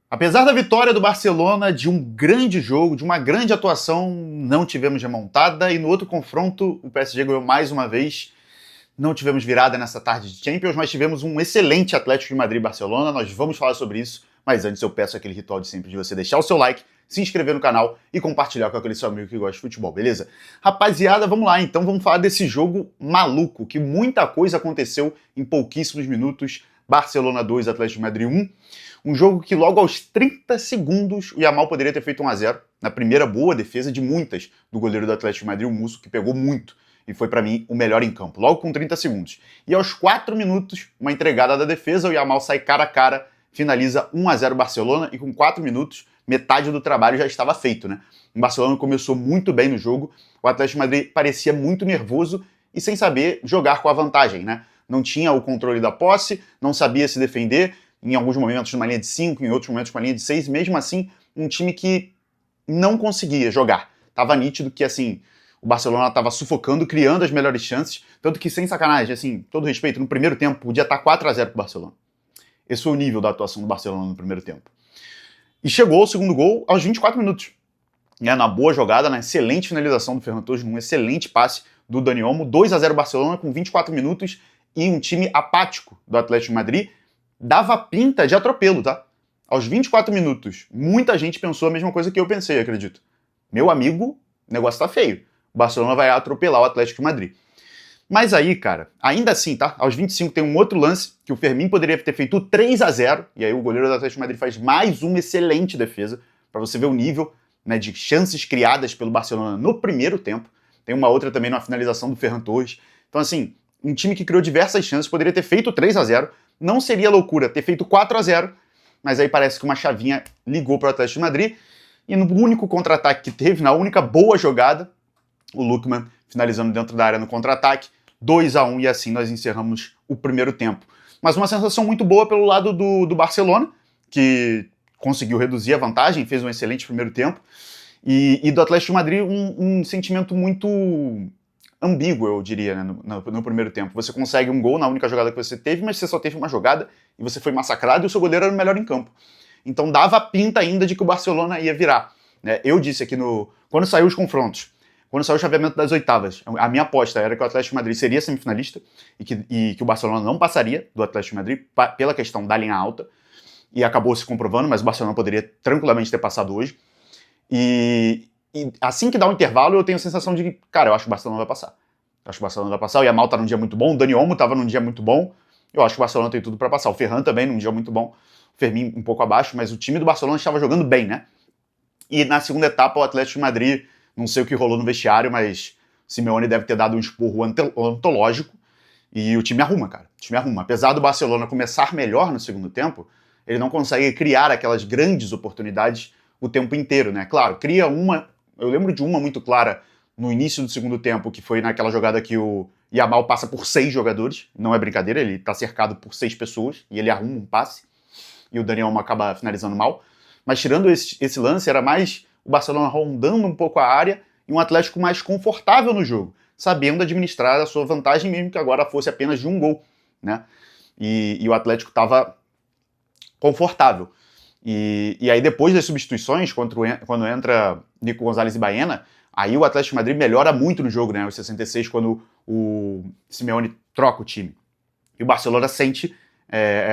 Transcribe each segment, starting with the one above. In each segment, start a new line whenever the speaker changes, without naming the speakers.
Apesar da vitória do Barcelona, de um grande jogo, de uma grande atuação, não tivemos remontada e no outro confronto o PSG ganhou mais uma vez. Não tivemos virada nessa tarde de Champions, mas tivemos um excelente Atlético de Madrid e Barcelona. Nós vamos falar sobre isso, mas antes eu peço aquele ritual de sempre de você deixar o seu like, se inscrever no canal e compartilhar com aquele seu amigo que gosta de futebol, beleza? Rapaziada, vamos lá, então vamos falar desse jogo maluco, que muita coisa aconteceu em pouquíssimos minutos. Barcelona 2, Atlético de Madrid 1. Um jogo que logo aos 30 segundos o Yamal poderia ter feito 1-0, na primeira boa defesa de muitas do goleiro do Atlético de Madrid, o Musso, que pegou muito e foi para mim o melhor em campo, logo com 30 segundos. E aos 4 minutos, uma entregada da defesa, o Yamal sai cara a cara, finaliza 1-0 Barcelona e com 4 minutos, metade do trabalho já estava feito, né? O Barcelona começou muito bem no jogo, o Atlético de Madrid parecia muito nervoso e sem saber jogar com a vantagem, né? Não tinha o controle da posse, não sabia se defender, em alguns momentos numa linha de 5, em outros momentos uma linha de 6, mesmo assim, um time que não conseguia jogar. Tava nítido que, assim, o Barcelona estava sufocando, criando as melhores chances, tanto que, sem sacanagem, assim, todo respeito, no primeiro tempo podia estar 4-0 pro Barcelona. Esse foi o nível da atuação do Barcelona no primeiro tempo. E chegou o segundo gol aos 24 minutos. Né, na boa jogada, na excelente finalização do Ferran Torres, num excelente passe do Dani Olmo, 2-0 Barcelona com 24 minutos e um time apático do Atlético de Madrid dava pinta de atropelo, tá? Aos 24 minutos, muita gente pensou a mesma coisa que eu pensei, acredito. Meu amigo, o negócio tá feio. O Barcelona vai atropelar o Atlético de Madrid. Mas aí, cara, ainda assim, tá? Aos 25 tem um outro lance que o Fermin poderia ter feito 3-0, e aí o goleiro do Atlético de Madrid faz mais uma excelente defesa, para você ver o nível, né, de chances criadas pelo Barcelona no primeiro tempo. Tem uma outra também na finalização do Ferran Torres. Então, assim, um time que criou diversas chances poderia ter feito 3-0. Não seria loucura ter feito 4-0, mas aí parece que uma chavinha ligou para o Atlético de Madrid. E no único contra-ataque que teve, na única boa jogada, o Lookman finalizando dentro da área no contra-ataque, 2-1, e assim nós encerramos o primeiro tempo. Mas uma sensação muito boa pelo lado do Barcelona, que conseguiu reduzir a vantagem, fez um excelente primeiro tempo, e do Atlético de Madrid um sentimento muito ambíguo, eu diria, né, no primeiro tempo. Você consegue um gol na única jogada que você teve, mas você só teve uma jogada e você foi massacrado e o seu goleiro era o melhor em campo. Então dava pinta ainda de que o Barcelona ia virar. Né? Eu disse aqui quando saiu os confrontos, quando saiu o chaveamento das oitavas, a minha aposta era que o Atlético de Madrid seria semifinalista e que o Barcelona não passaria do Atlético de Madrid pela questão da linha alta, e acabou se comprovando, mas o Barcelona poderia tranquilamente ter passado hoje. E assim que dá um intervalo, eu tenho a sensação de que, cara, eu acho que o Barcelona vai passar. Eu acho que o Barcelona vai passar. O Yamal tá num dia muito bom, o Dani Olmo tava num dia muito bom. Eu acho que o Barcelona tem tudo para passar. O Ferran também num dia muito bom. O Fermin um pouco abaixo, mas o time do Barcelona estava jogando bem, né? E na segunda etapa, o Atlético de Madrid, não sei o que rolou no vestiário, mas o Simeone deve ter dado um esporro antológico. E o time arruma, cara. O time arruma. Apesar do Barcelona começar melhor no segundo tempo, ele não consegue criar aquelas grandes oportunidades o tempo inteiro, né? Claro, cria uma. Eu lembro de uma muito clara no início do segundo tempo, que foi naquela jogada que o Yamal passa por 6 jogadores. Não é brincadeira, ele tá cercado por 6 pessoas e ele arruma um passe. E o Daniel acaba finalizando mal. Mas tirando esse lance, era mais o Barcelona rondando um pouco a área e um Atlético mais confortável no jogo, sabendo administrar a sua vantagem, mesmo que agora fosse apenas de um gol, né? E o Atlético estava confortável. E aí depois das substituições, quando entra Nico Gonzalez e Baena, aí o Atlético de Madrid melhora muito no jogo, né? Aos 66, quando o Simeone troca o time. E o Barcelona sente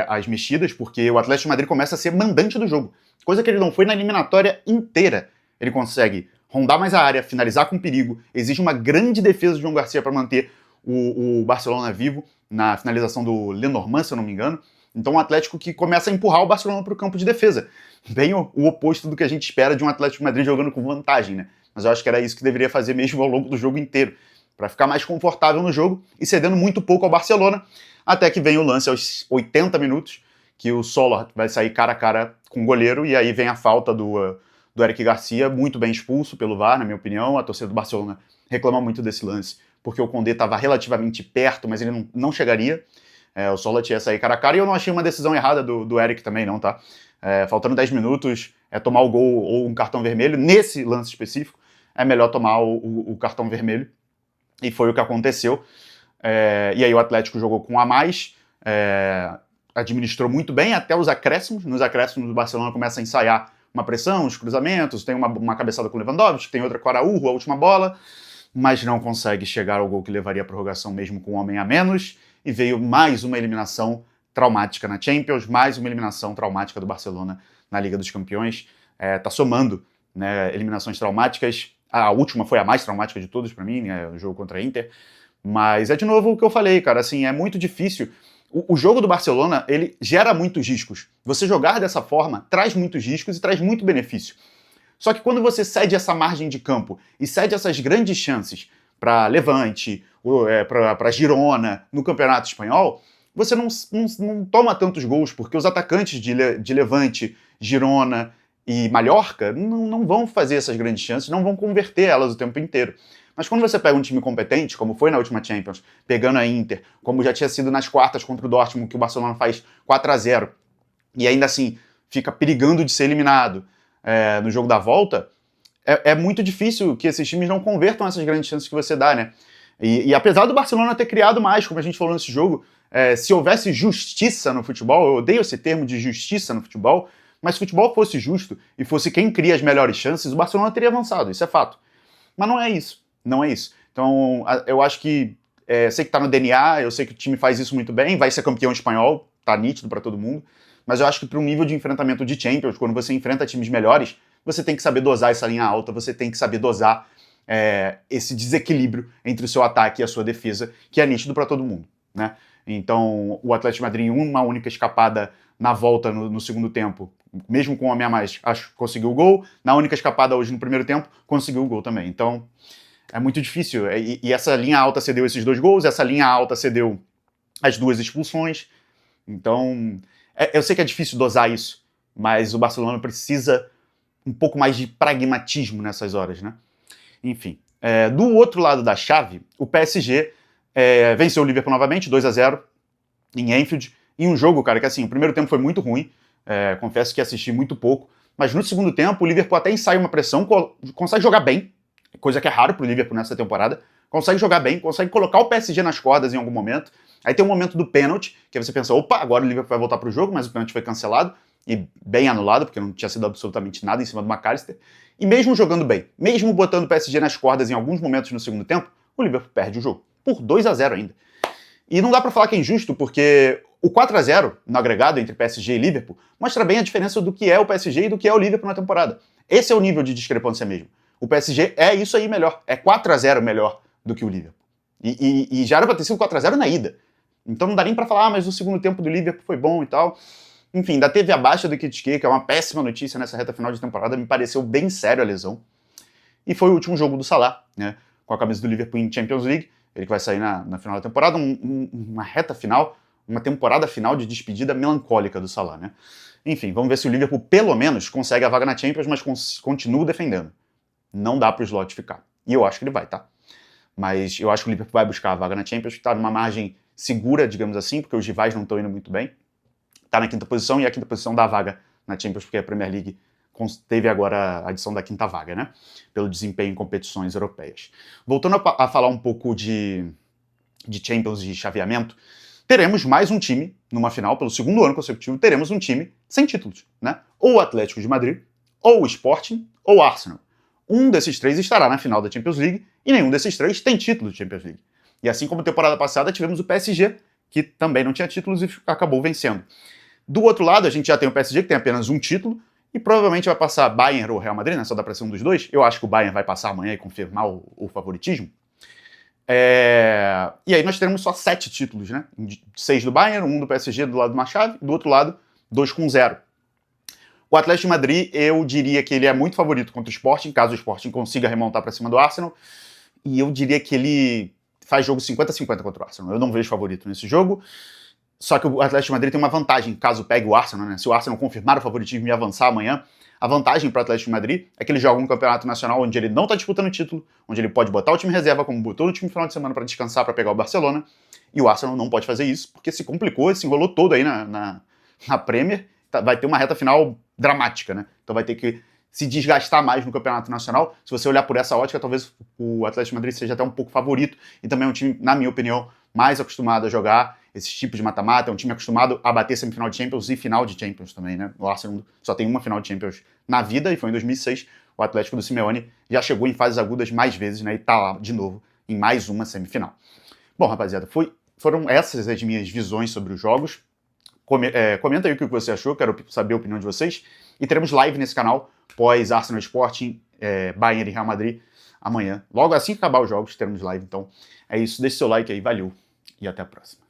as mexidas, porque o Atlético de Madrid começa a ser mandante do jogo. Coisa que ele não foi na eliminatória inteira. Ele consegue rondar mais a área, finalizar com perigo. Exige uma grande defesa de João Garcia para manter o Barcelona vivo na finalização do Lenormand, se eu não me engano. Então um Atlético que começa a empurrar o Barcelona para o campo de defesa. Bem o oposto do que a gente espera de um Atlético de Madrid jogando com vantagem, né? Mas eu acho que era isso que deveria fazer mesmo ao longo do jogo inteiro, para ficar mais confortável no jogo e cedendo muito pouco ao Barcelona, até que vem o lance aos 80 minutos, que o Solar vai sair cara a cara com o goleiro, e aí vem a falta do Eric Garcia, muito bem expulso pelo VAR, na minha opinião. A torcida do Barcelona reclama muito desse lance, porque o Koundé estava relativamente perto, mas ele não chegaria. O Solar ia sair cara a cara, e eu não achei uma decisão errada do Eric também, não, tá? Faltando 10 minutos, tomar o gol ou um cartão vermelho, nesse lance específico, é melhor tomar o cartão vermelho, e foi o que aconteceu. E aí o Atlético jogou com um a mais, administrou muito bem até os acréscimos. Nos acréscimos, o Barcelona começa a ensaiar uma pressão, os cruzamentos, tem uma cabeçada com o Lewandowski, tem outra com o Araújo, a última bola, mas não consegue chegar ao gol que levaria a prorrogação mesmo com um homem a menos, e veio mais uma eliminação traumática na Champions, mais uma eliminação traumática do Barcelona na Liga dos Campeões. Tá somando, né, eliminações traumáticas. A última foi a mais traumática de todas para mim, né, o jogo contra a Inter. Mas é de novo o que eu falei, cara, assim, é muito difícil. O jogo do Barcelona, ele gera muitos riscos. Você jogar dessa forma traz muitos riscos e traz muito benefício. Só que quando você cede essa margem de campo e cede essas grandes chances para Levante, para Girona, no Campeonato Espanhol, você não toma tantos gols, porque os atacantes de Levante, Girona e Mallorca não vão fazer essas grandes chances, não vão converter elas o tempo inteiro. Mas quando você pega um time competente, como foi na última Champions, pegando a Inter, como já tinha sido nas quartas contra o Dortmund, que o Barcelona faz 4-0, e ainda assim fica perigando de ser eliminado no jogo da volta, é muito difícil que esses times não convertam essas grandes chances que você dá, né? E apesar do Barcelona ter criado mais, como a gente falou nesse jogo, se houvesse justiça no futebol, eu odeio esse termo de justiça no futebol, mas se o futebol fosse justo e fosse quem cria as melhores chances, o Barcelona teria avançado, isso é fato. Mas não é isso. Não é isso. Então, eu acho que, sei que tá no DNA, eu sei que o time faz isso muito bem, vai ser campeão espanhol, tá nítido para todo mundo, mas eu acho que para um nível de enfrentamento de Champions, quando você enfrenta times melhores, você tem que saber dosar essa linha alta, você tem que saber dosar esse desequilíbrio entre o seu ataque e a sua defesa, que é nítido para todo mundo, né? Então, o Atlético de Madrid, uma única escapada na volta no segundo tempo, mesmo com um homem a mais, acho que conseguiu o gol. Na única escapada hoje no primeiro tempo, conseguiu o gol também. Então, é muito difícil. E essa linha alta cedeu esses 2 gols, essa linha alta cedeu as 2 expulsões. Então, eu sei que é difícil dosar isso, mas o Barcelona precisa um pouco mais de pragmatismo nessas horas, né? Enfim, do outro lado da chave, o PSG venceu o Liverpool novamente, 2-0, em Anfield, em um jogo, cara, que assim, o primeiro tempo foi muito ruim, confesso que assisti muito pouco, mas no segundo tempo o Liverpool até ensaia uma pressão, consegue jogar bem, coisa que é raro pro Liverpool nessa temporada, consegue jogar bem, consegue colocar o PSG nas cordas em algum momento. Aí tem um momento do pênalti, que você pensa, opa, agora o Liverpool vai voltar pro jogo, mas o pênalti foi cancelado, e bem anulado, porque não tinha sido absolutamente nada em cima do McAllister. E mesmo jogando bem, mesmo botando o PSG nas cordas em alguns momentos no segundo tempo, o Liverpool perde o jogo, por 2-0 ainda. E não dá pra falar que é injusto, porque o 4-0 no agregado entre PSG e Liverpool mostra bem a diferença do que é o PSG e do que é o Liverpool na temporada. Esse é o nível de discrepância mesmo. O PSG é isso aí melhor, é 4-0 melhor do que o Liverpool. E já era pra ter sido 4-0 na ida. Então não dá nem pra falar, mas o segundo tempo do Liverpool foi bom e tal. Enfim, ainda teve a baixa do Ekitike, que é uma péssima notícia nessa reta final de temporada, me pareceu bem sério a lesão. E foi o último jogo do Salah, né, com a camisa do Liverpool em Champions League, ele que vai sair na final da temporada, uma reta final, uma temporada final de despedida melancólica do Salah, né. Enfim, vamos ver se o Liverpool pelo menos consegue a vaga na Champions, mas continua defendendo. Não dá pro slot ficar. E eu acho que ele vai, tá? Mas eu acho que o Liverpool vai buscar a vaga na Champions, que tá numa margem segura, digamos assim, porque os rivais não estão indo muito bem. Tá na 5ª posição, e a 5ª posição dá a vaga na Champions, porque a Premier League teve agora a adição da 5ª vaga, né? Pelo desempenho em competições europeias. Voltando a falar um pouco de Champions e chaveamento, teremos mais um time numa final, pelo segundo ano consecutivo, teremos um time sem títulos, né? Ou o Atlético de Madrid, ou o Sporting, ou o Arsenal. Um desses 3 estará na final da Champions League, e nenhum desses 3 tem título de Champions League. E assim como temporada passada, tivemos o PSG, que também não tinha títulos e acabou vencendo. Do outro lado, a gente já tem o PSG, que tem apenas um título, e provavelmente vai passar Bayern ou Real Madrid, né? Só dá pra ser um dos dois. Eu acho que o Bayern vai passar amanhã e confirmar o favoritismo. E aí nós teremos só 7 títulos, né? 6 do Bayern, 1 do PSG do lado de uma chave, do outro lado, 2 com 0. O Atlético de Madrid, eu diria que ele é muito favorito contra o Sporting, caso o Sporting consiga remontar pra cima do Arsenal, e eu diria que ele faz jogo 50-50 contra o Arsenal. Eu não vejo favorito nesse jogo. Só que o Atlético de Madrid tem uma vantagem, caso pegue o Arsenal, né? Se o Arsenal confirmar o favoritismo e avançar amanhã, a vantagem para o Atlético de Madrid é que ele joga um campeonato nacional onde ele não está disputando o título, onde ele pode botar o time reserva, como botou no time final de semana para descansar, para pegar o Barcelona, e o Arsenal não pode fazer isso, porque se complicou, se enrolou todo aí na Premier, vai ter uma reta final dramática, né? Então vai ter que se desgastar mais no campeonato nacional. Se você olhar por essa ótica, talvez o Atlético de Madrid seja até um pouco favorito, e também é um time, na minha opinião, mais acostumado a jogar esse tipo de mata-mata, é um time acostumado a bater semifinal de Champions e final de Champions também, né? O Arsenal só tem uma final de Champions na vida, e foi em 2006. O Atlético do Simeone já chegou em fases agudas mais vezes, né? E tá lá de novo em mais uma semifinal. Bom, rapaziada, foram essas as minhas visões sobre os jogos. Comenta aí o que você achou, quero saber a opinião de vocês. E teremos live nesse canal, pós Arsenal Sporting, Bayern e Real Madrid, amanhã. Logo assim que acabar os jogos, teremos live. Então é isso, deixe seu like aí, valeu e até a próxima.